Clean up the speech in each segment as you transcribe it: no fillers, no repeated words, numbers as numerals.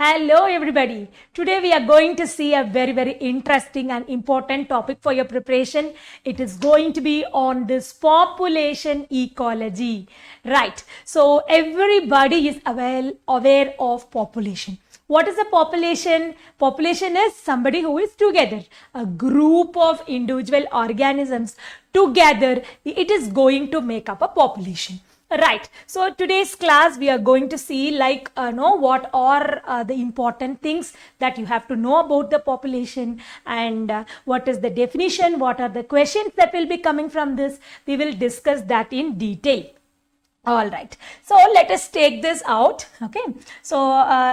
Hello everybody. Today we are going to see a very interesting and important topic for your preparation. It is going to be on this population ecology. Right. So everybody is aware of population. What is a population? Population is somebody who is together. A group of individual organisms together. It is going to make up a population. Right. So today's class we are going to see what are the important things that you have to know about the population and what is the definition, what are the questions that will be coming from this. We will discuss that in detail. All right. So let us take this out. Okay. So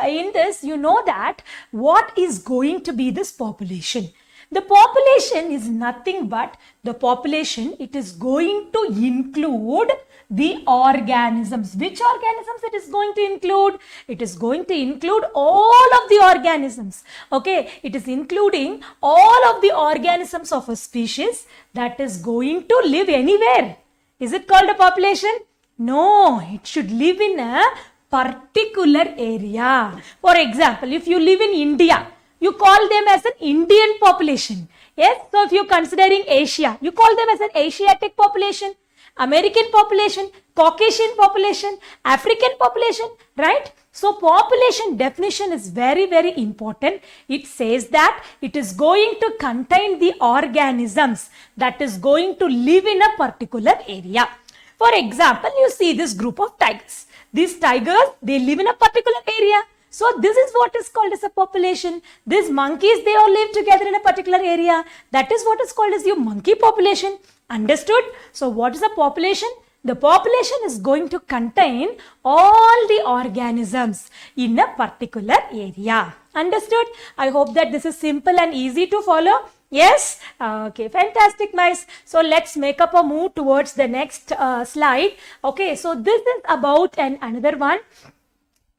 in this you know that what is going to be this population. The population is nothing but the population. It is going to include the organisms. Which organisms it is going to include? It is going to include all of the organisms. Okay, it is including all of the organisms of a species that is going to live anywhere. Is it called a population? No, it should live in a particular area. For example, if you live in India, you call them as an Indian population. Yes, so if you're considering Asia, you call them as an Asiatic population, American population, Caucasian population, African population, right? So population definition is very important. It says that it is going to contain the organisms that is going to live in a particular area. For example, you see this group of tigers. These tigers, they live in a particular area. So this is what is called as a population. These monkeys, they all live together in a particular area. That is what is called as your monkey population. Understood? So what is a population? The population is going to contain all the organisms in a particular area. Understood? I hope that this is simple and easy to follow. Yes? Okay, fantastic, mice. So let's make up a move towards the next slide. Okay, so this is about another one.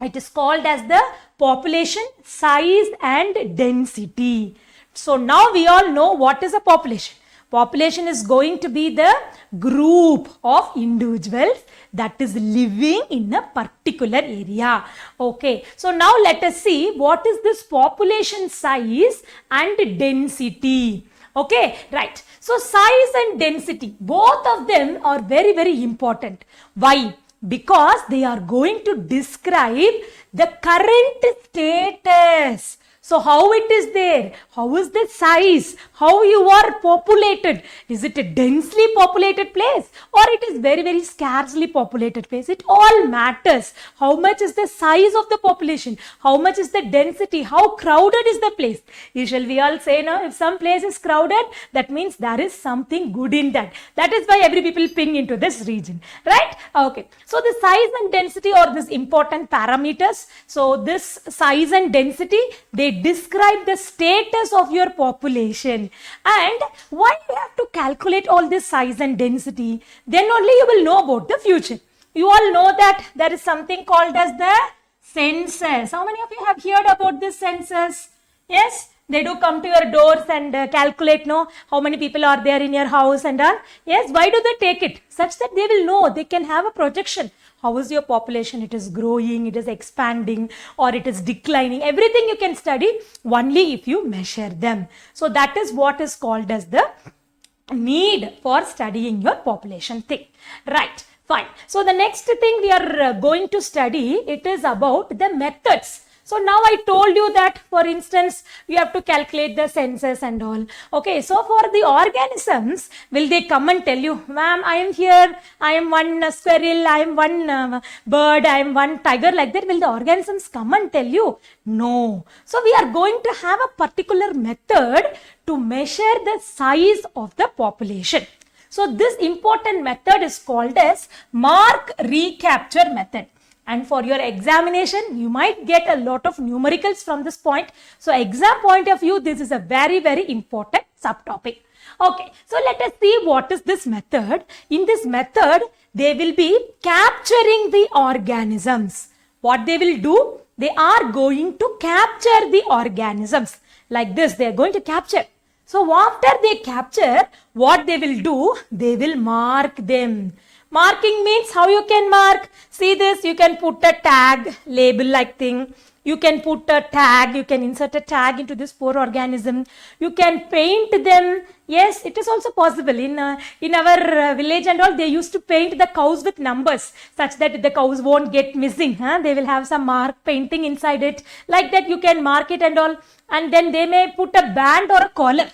It is called as the population size and density. So now we all know what is a population. Population is going to be the group of individuals that is living in a particular area. Okay, so now let us see what is this population size and density. Okay, right. So size and density, both of them are very important. Why? Because they are going to describe the current status. So how it is there? How is the size? How you are populated? Is it a densely populated place or it is very scarcely populated place? It all matters. How much is the size of the population? How much is the density? How crowded is the place? Usually we all say, no, if some place is crowded, that means there is something good in that. That is why every people ping into this region, right? Okay. So the size and density are these important parameters. So this size and density, they describe the status of your population. And why you have to calculate all this size and density? Then only you will know about the future. You all know that there is something called as the census. How many of you have heard about this census? Yes, they do come to your doors and calculate, no, how many people are there in your house and all. Yes, why do they take it? Such that they will know, they can have a projection. How is your population? It is growing, it is expanding, or it is declining. Everything you can study only if you measure them. So that is what is called as the need for studying your population thing. Right, fine. So the next thing we are going to study, it is about the methods. So now I told you that, for instance, you have to calculate the census and all. Okay, so for the organisms, will they come and tell you, ma'am, I am here, I am one squirrel, I am one bird, I am one tiger, like that? Will the organisms come and tell you? No. So we are going to have a particular method to measure the size of the population. So this important method is called as mark recapture method. And for your examination, you might get a lot of numericals from this point. So exam point of view, this is a very important subtopic. Okay, so let us see what is this method. In this method, they will be capturing the organisms. What they will do? They are going to capture the organisms. Like this, they are going to capture. So after they capture, what they will do? They will mark them. Marking means how you can mark. See this, you can put a tag, label like thing. You can put a tag, you can insert a tag into this poor organism. You can paint them. Yes, it is also possible. In our village and all, they used to paint the cows with numbers such that the cows won't get missing. They will have some mark painting inside it. Like that you can mark it and all. And then they may put a band or a collar.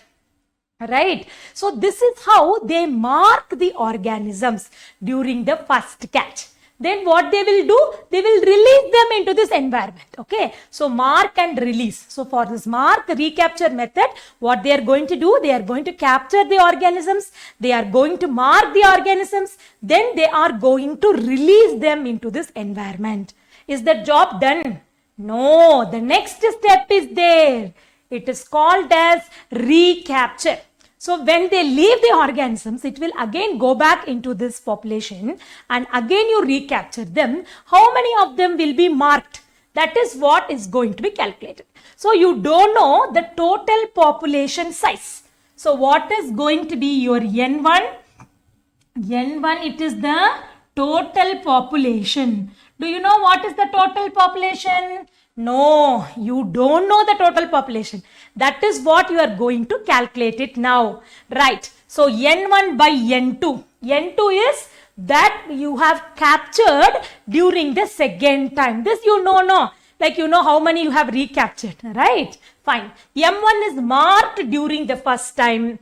Right. So this is how they mark the organisms during the first catch. Then what they will do? They will release them into this environment. Okay. So mark and release. So for this mark recapture method, what they are going to do? They are going to capture the organisms. They are going to mark the organisms. Then they are going to release them into this environment. Is the job done? No. The next step is there. It is called as recapture. So when they leave the organisms, it will again go back into this population and again you recapture them. How many of them will be marked? That is what is going to be calculated. So you don't know the total population size. So what is going to be your N1? N1, it is the total population. Do you know what is the total population? No, you don't know the total population. That is what you are going to calculate it now. Right. So N1 by N2. N2 is that you have captured during the second time. This you know, no. Like you know how many you have recaptured. Right. Fine. M1 is marked during the first time.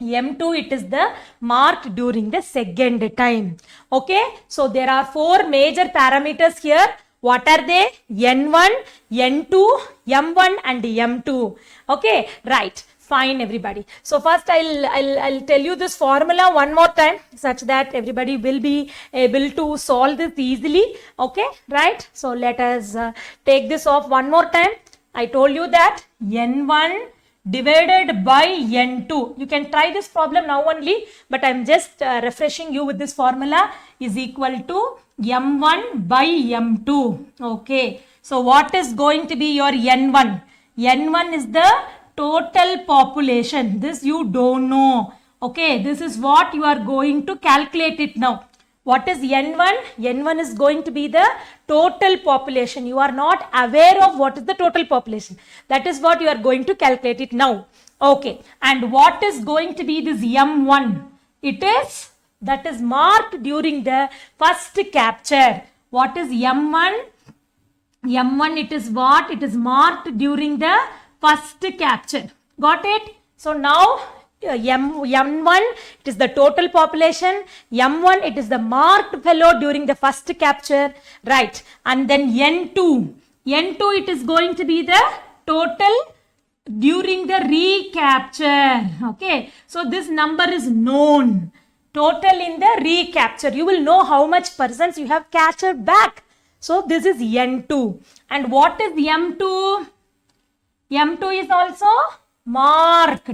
M2, it is the marked during the second time. Okay. So there are 4 major parameters here. What are they? N1, N2, M1 and M2. Okay, right. Fine, everybody. So first I'll tell you this formula one more time such that everybody will be able to solve this easily. Okay, right. So let us take this off one more time. I told you that N1 divided by N2. You can try this problem now only, but I'm just refreshing you with this formula is equal to M1 by M2. Okay. So what is going to be your N1? N1 is the total population. This you don't know. Okay. This is what you are going to calculate it now. What is N1? N1 is going to be the total population. You are not aware of what is the total population. That is what you are going to calculate it now. Okay. And what is going to be this M1? It is that is marked during the first capture. What is M1? M1, it is what? It is marked during the first capture. Got it? So now M1, it is the total population. M1, it is the marked fellow during the first capture. Right. And then N2. N2, it is going to be the total during the recapture. Okay. So this number is known. Total in the recapture. You will know how much persons you have captured back. So this is N2. And what is M2? M2 is also marked.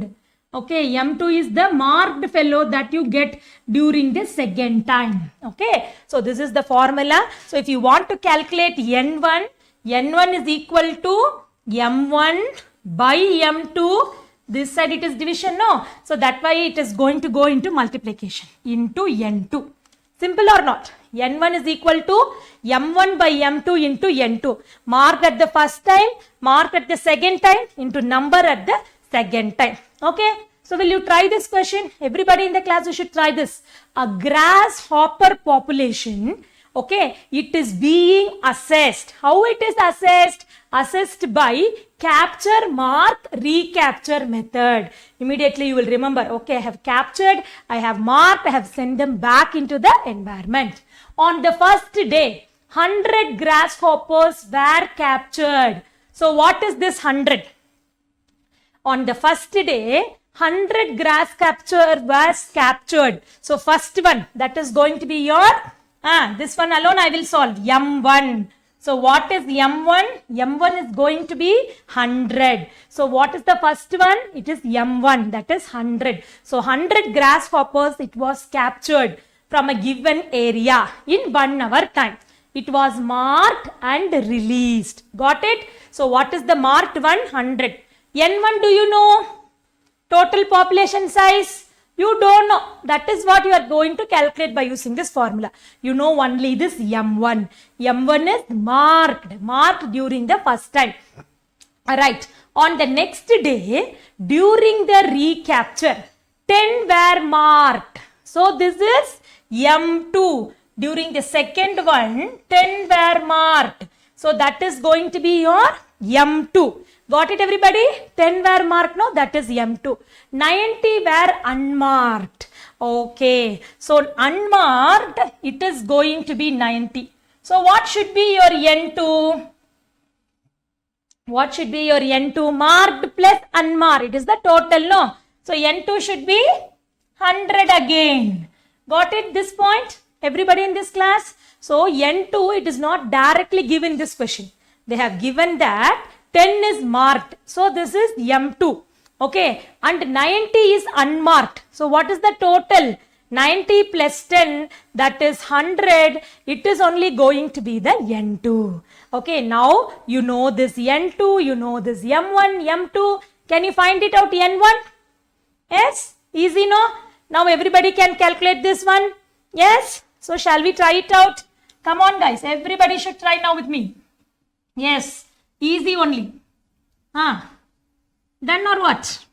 Okay, M2 is the marked fellow that you get during the second time. Okay, so this is the formula. So if you want to calculate N1, N1 is equal to M1 by M2. This side it is division, no? So that's why it is going to go into multiplication into N2. Simple or not? N1 is equal to M1 by M2 into N2. Mark at the first time, mark at the second time into number at the second time. Okay. So will you try this question? Everybody in the class, you should try this. A grasshopper population. Okay. It is being assessed. How it is assessed? Assessed by capture, mark, recapture method. Immediately you will remember, okay, I have captured, I have marked, I have sent them back into the environment. On the first day, 100 grasshoppers were captured. So what is this 100? On the first day, 100 grass capture was captured. So first one, that is going to be your, this one alone I will solve, M1. So what is M1? M1 is going to be 100. So what is the first one? It is M1, that is 100. So 100 grasshoppers, it was captured from a given area in 1 hour time. It was marked and released. Got it? So what is the marked one? 100. N1, do you know? Total population size? You don't know. That is what you are going to calculate by using this formula. You know only this M1. M1 is marked during the first time. Alright. On the next day, during the recapture, 10 were marked. So this is M2. During the second one, 10 were marked. So that is going to be your M2. Got it everybody? 10 were marked, no? That is M2. 90 were unmarked. Okay. So unmarked, it is going to be 90. So what should be your N2? What should be your N2? Marked plus unmarked. It is the total, no? So N2 should be 100 again. Got it this point? Everybody in this class? So N2, it is not directly given this question. They have given that 10 is marked. So this is M2. Okay. And 90 is unmarked. So what is the total? 90 plus 10, that is 100. It is only going to be the N2. Okay. Now you know this N2, you know this M1, M2. Can you find it out N1? Yes? Easy, no? Now everybody can calculate this one. Yes? So shall we try it out? Come on guys. Everybody should try now with me. Yes. Easy only. Done or what?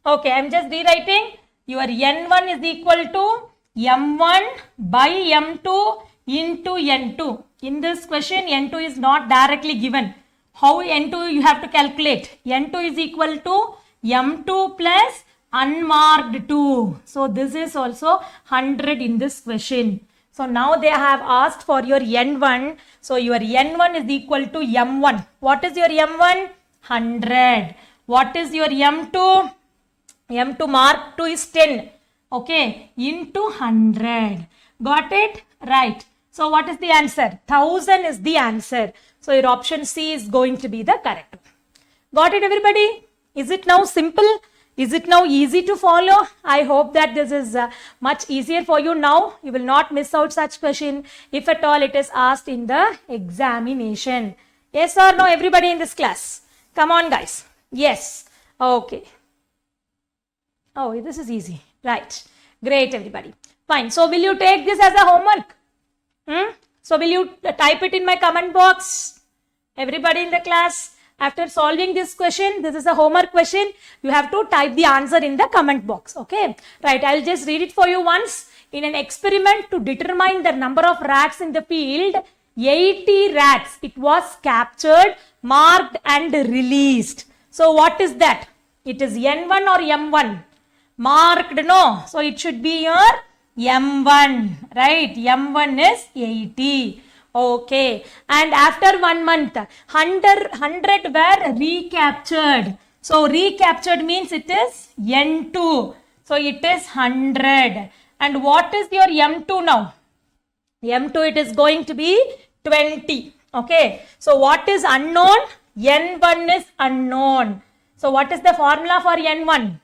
Okay, I am just rewriting. Your N1 is equal to M1 by M2 into N2. In this question, N2 is not directly given. How N2 you have to calculate? N2 is equal to M2 plus unmarked 2. So this is also 100 in this question. So now they have asked for your N1. So your N1 is equal to M1. What is your M1? 100. What is your M2? M2 mark 2 is 10. Okay. Into 100. Got it? Right. So what is the answer? 1000 is the answer. So your option C is going to be the correct one. Got it everybody? Is it now simple? Is it now easy to follow? I hope that this is much easier for you now. You will not miss out such question if at all it is asked in the examination. Yes or no everybody in this class? Come on guys. Yes. Okay. Oh, this is easy. Right. Great everybody. Fine. So will you take this as a homework? So will you type it in my comment box? Everybody in the class? After solving this question, this is a homework question. You have to type the answer in the comment box. Okay. Right. I'll just read it for you once. In an experiment to determine the number of rats in the field, 80 rats, it was captured, marked and released. So what is that? It is N1 or M1? Marked, no. So it should be your M1. Right. M1 is 80. Okay. And after 1 month, 100 were recaptured. So recaptured means it is N2. So it is 100. And what is your M2 now? M2 it is going to be 20. Okay. So what is unknown? N1 is unknown. So what is the formula for N1?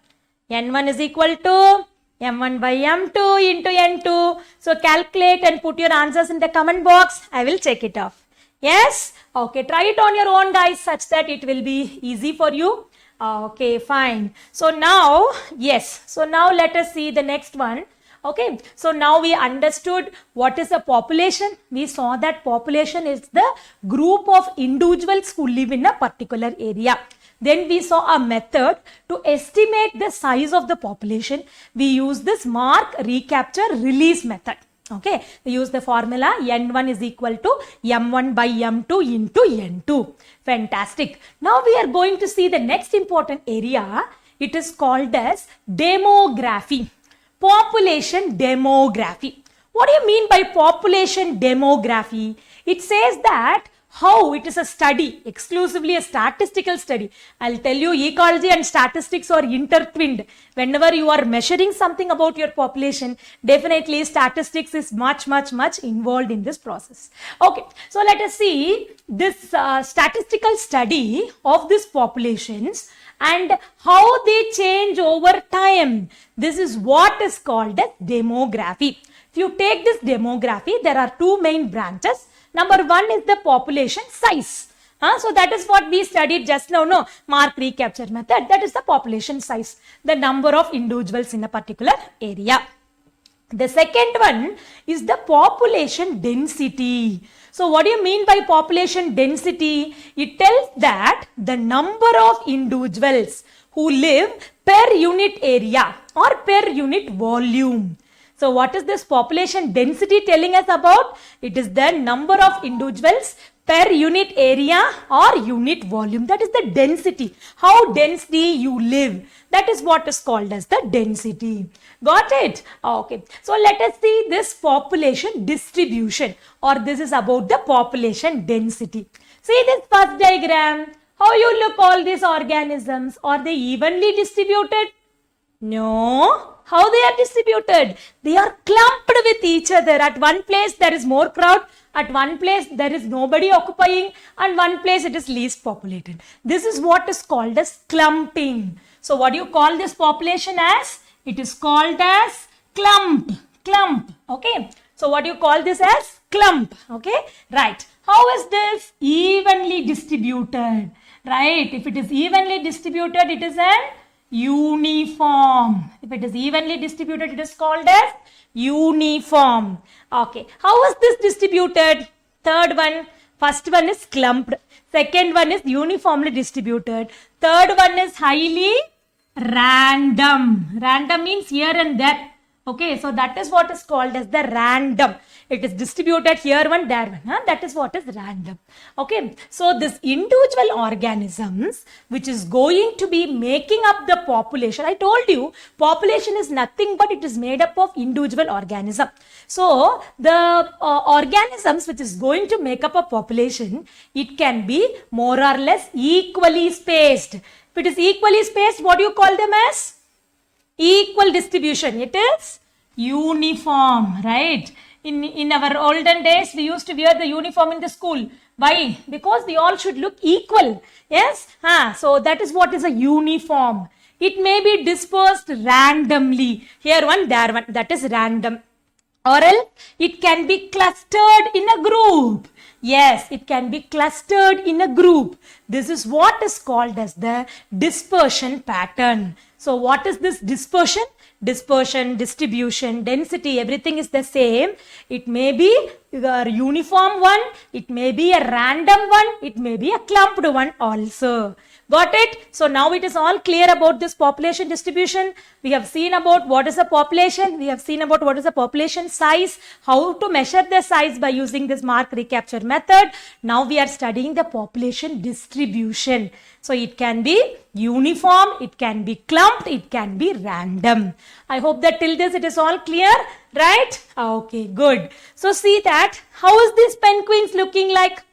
N1 is equal to M1 by M2 into N2. So calculate and put your answers in the comment box. I will check it off. Yes? Okay. Try it on your own guys such that it will be easy for you. Okay. Fine. So now, yes. So now let us see the next one. Okay. So now we understood what is a population. We saw that population is the group of individuals who live in a particular area. Then we saw a method to estimate the size of the population. We use this mark, recapture, release method. Okay. We use the formula N1 is equal to M1 by M2 into N2. Fantastic. Now we are going to see the next important area. It is called as demography. Population demography. What do you mean by population demography? It says that how it is a study, exclusively a statistical study. I'll tell you, ecology and statistics are intertwined. Whenever you are measuring something about your population, definitely statistics is much involved in this process. Okay, so let us see this statistical study of these populations and how they change over time. This is what is called as demography. If you take this demography, there are two main branches. Number one is the population size. So that is what we studied just now, no? Mark recapture method. That is the population size, the number of individuals in a particular area. The second one is the population density. So what do you mean by population density? It tells that the number of individuals who live per unit area or per unit volume. So what is this population density telling us about? It is the number of individuals per unit area or unit volume. That is the density. How densely you live. That is what is called as the density. Got it? Okay. So let us see this population distribution, or this is about the population density. See this first diagram. How you look all these organisms? Are they evenly distributed? No. How they are distributed? They are clumped with each other. At one place there is more crowd. At one place there is nobody occupying, and one place it is least populated. This is what is called as clumping. So what do you call this population as? It is called as clump. Clump. Okay. So what do you call this as? Clump. Okay. Right. How is this? Evenly distributed. Right. If it is evenly distributed, it is an uniform. If it is evenly distributed, it is called as uniform. Okay. How is this distributed? Third one. First one is clumped. Second one is uniformly distributed. Third one is highly random. Random means here and there. Okay, so that is what is called as the random. It is distributed here one, there one. That is what is random. Okay, so this individual organisms which is going to be making up the population. I told you population is nothing but it is made up of individual organism. So the organisms which is going to make up a population, it can be more or less equally spaced. If it is equally spaced, what do you call them as? Equal distribution. It is uniform, right? In our olden days, we used to wear the uniform in the school. Why? Because they all should look equal. Yes? So that is what is a uniform. It may be dispersed randomly. Here one, there one. That is random. Or else it can be clustered in a group. Yes, it can be clustered in a group. This is what is called as the dispersion pattern. So what is this dispersion? Dispersion, distribution, density, everything is the same. It may be a uniform one, it may be a random one, it may be a clumped one also. Got it? So now it is all clear about this population distribution. We have seen about what is a population. We have seen about what is a population size, how to measure the size by using this mark recapture method. Now we are studying the population distribution. So it can be uniform, it can be clumped, it can be random. I hope that till this it is all clear, right? Okay, good. So see that, how is this penguins looking like?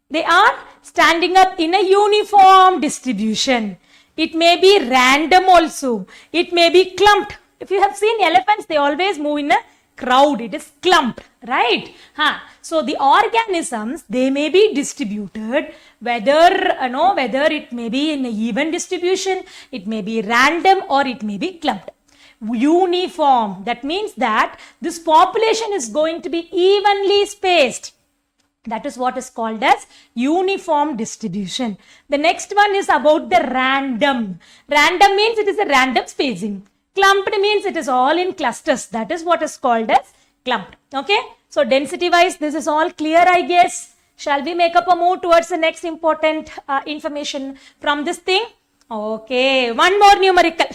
They are standing up in a uniform distribution. It may be random also. It may be clumped. If you have seen elephants, they always move in a crowd. It is clumped, right? So the organisms, they may be distributed, whether it may be in an even distribution, it may be random, or it may be clumped. Uniform. That means that this population is going to be evenly spaced. That is what is called as uniform distribution. The next one is about the random. Random means it is a random spacing. Clumped means it is all in clusters. That is what is called as clumped. Okay. So density wise, this is all clear, I guess. Shall we make up a move towards the next important information from this thing? Okay. One more numerical.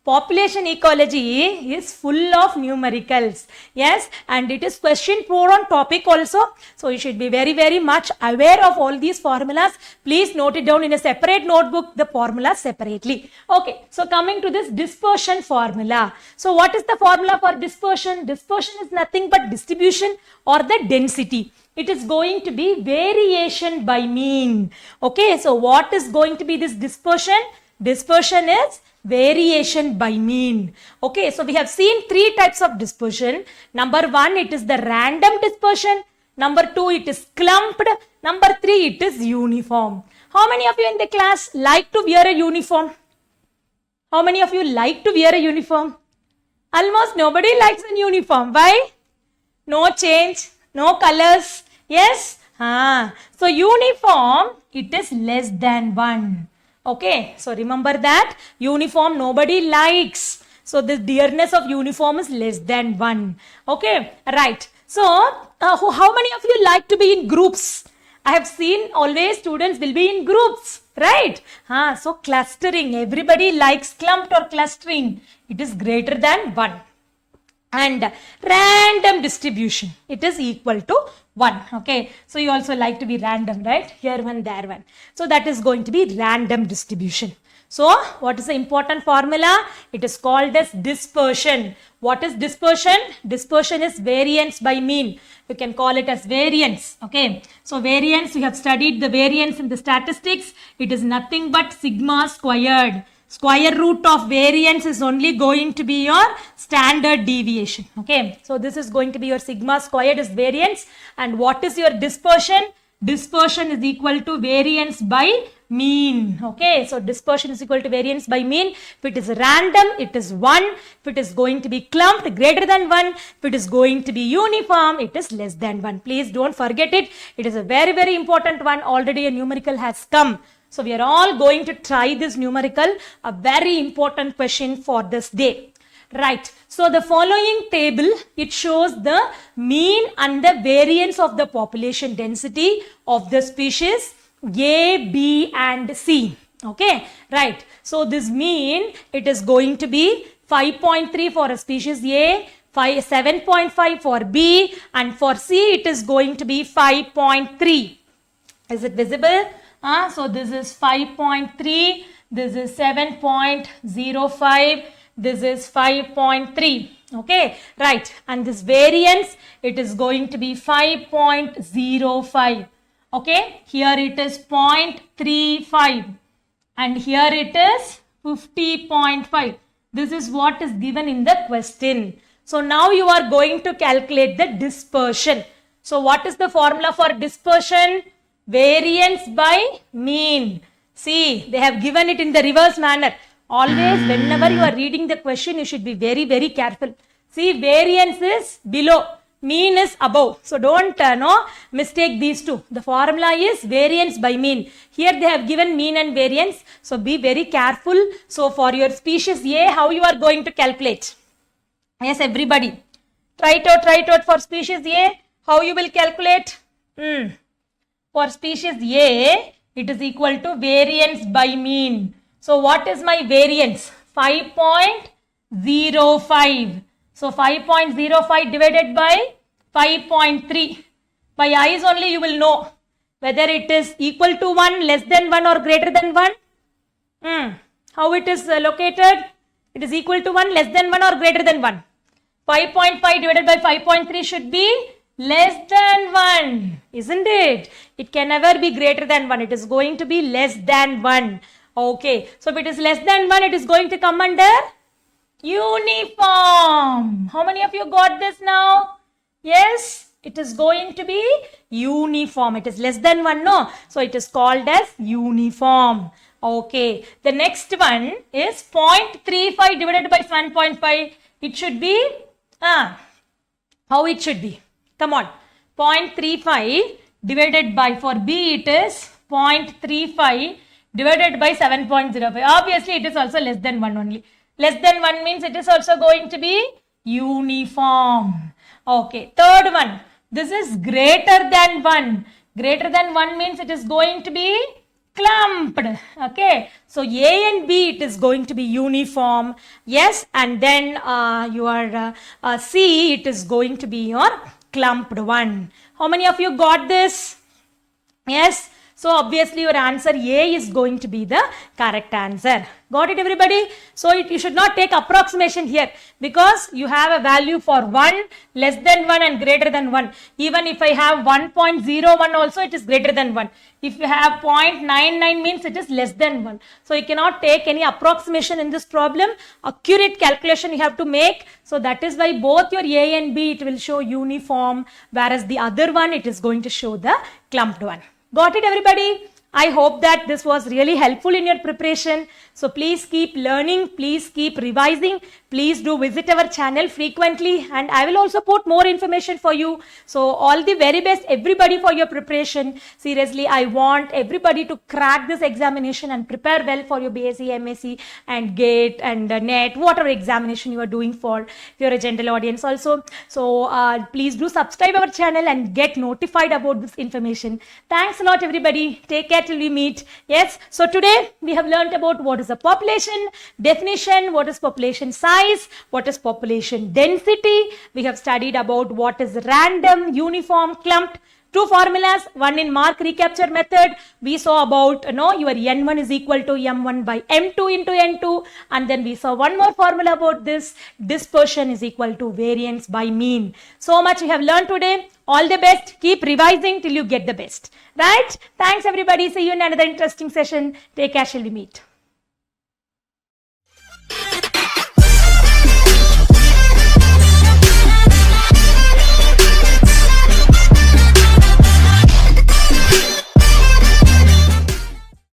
Population ecology is full of numericals. Yes, and it is question prone on topic also. So you should be very, very much aware of all these formulas. Please note it down in a separate notebook, the formulas separately. Okay, so coming to this dispersion formula. So what is the formula for dispersion? Dispersion is nothing but distribution or the density. It is going to be variation by mean. Okay, so what is going to be this dispersion? Dispersion is variation by mean. Okay, so we have seen three types of dispersion. Number one, it is the random dispersion. Number two, it is clumped. Number three, it is uniform. How many of you in the class like to wear a uniform? How many of you like to wear a uniform? Almost nobody likes a uniform. Why? No change, no colors. Yes? So uniform, it is less than 1. Okay, so remember that uniform nobody likes. So the dearness of uniform is less than 1. Okay, right. So how many of you like to be in groups? I have seen always students will be in groups, right? So clustering, everybody likes clumped or clustering. It is greater than 1. And random distribution, it is equal to 1. Okay, so you also like to be random, right? Here one, there one. So that is going to be random distribution. So what is the important formula? It is called as dispersion. What is dispersion? Dispersion is variance by mean. You can call it as variance. Okay, so variance, you have studied the variance in the statistics. It is nothing but sigma squared. Square root of variance is only going to be your standard deviation. Okay, so this is going to be your sigma squared is variance. And what is your dispersion? Dispersion is equal to variance by mean. Okay, so dispersion is equal to variance by mean. If it is random, it is 1. If it is going to be clumped, greater than 1. If it is going to be uniform, it is less than 1. Please don't forget it. It is a very, very important one. Already a numerical has come. So we are all going to try this numerical, a very important question for this day. Right. So the following table, it shows the mean and the variance of the population density of the species A, B and C. Okay. Right. So this mean, it is going to be 5.3 for a species A, 7.5 for B, and for C it is going to be 5.3. Is it visible? So this is 5.3, this is 7.05, this is 5.3. Okay, right. And this variance, it is going to be 5.05. Okay, here it is 0.35 and here it is 50.5. This is what is given in the question. So now you are going to calculate the dispersion. So what is the formula for dispersion? Variance by mean. See, they have given it in the reverse manner. Always, whenever you are reading the question, you should be very, very careful. See, variance is below, mean is above. So don't mistake these two. The formula is variance by mean. Here they have given mean and variance. So be very careful. So for your species A, how you are going to calculate? Yes, everybody. Try it out for species A. How you will calculate? For species A, it is equal to variance by mean. So what is my variance? 5.05. So 5.05 divided by 5.3. By eyes only you will know whether it is equal to 1, less than 1 or greater than 1. How it is located? It is equal to 1, less than 1 or greater than 1. 5.5 divided by 5.3 should be less than 1, isn't it? It can never be greater than 1. It is going to be less than 1. Okay. So if it is less than 1, it is going to come under uniform. How many of you got this now? Yes, it is going to be uniform. It is less than 1, no? So it is called as uniform. Okay. The next one is 0.35 divided by 1.5. It should be, how it should be? Come on, 0.35 divided by, for B it is 0.35 divided by 7.05. Obviously it is also less than 1 only. Less than 1 means it is also going to be uniform. Okay, third one, this is greater than 1. Greater than 1 means it is going to be clumped. Okay, so A and B it is going to be uniform. Yes, and then your C it is going to be your clumped one. How many of you got this? Yes. So obviously your answer A is going to be the correct answer. Got it, everybody? So you should not take approximation here because you have a value for 1, less than 1 and greater than 1. Even if I have 1.01 also, it is greater than 1. If you have 0.99 means it is less than 1. So you cannot take any approximation in this problem. Accurate calculation you have to make. So that is why both your A and B it will show uniform, whereas the other one it is going to show the clumped one. Got it, everybody? I hope that this was really helpful in your preparation. So please keep learning, please keep revising, please do visit our channel frequently, and I will also put more information for you. So all the very best everybody for your preparation. Seriously, I want everybody to crack this examination and prepare well for your BSc, MSc and GATE and NET, whatever examination you are doing for. If you're a general audience also. So please do subscribe our channel and get notified about this information. Thanks a lot everybody. Take care till we meet. Yes, so today we have learned about what is a population, definition, what is population size, what is population density. We have studied about what is random, uniform, clumped. Two formulas, one in mark recapture method. We saw about your N1 is equal to M1 by M2 into N2, and then we saw one more formula about this, dispersion is equal to variance by mean. So much we have learned today. All the best. Keep revising till you get the best. Right? Thanks everybody. See you in another interesting session. Take care. Shall we meet?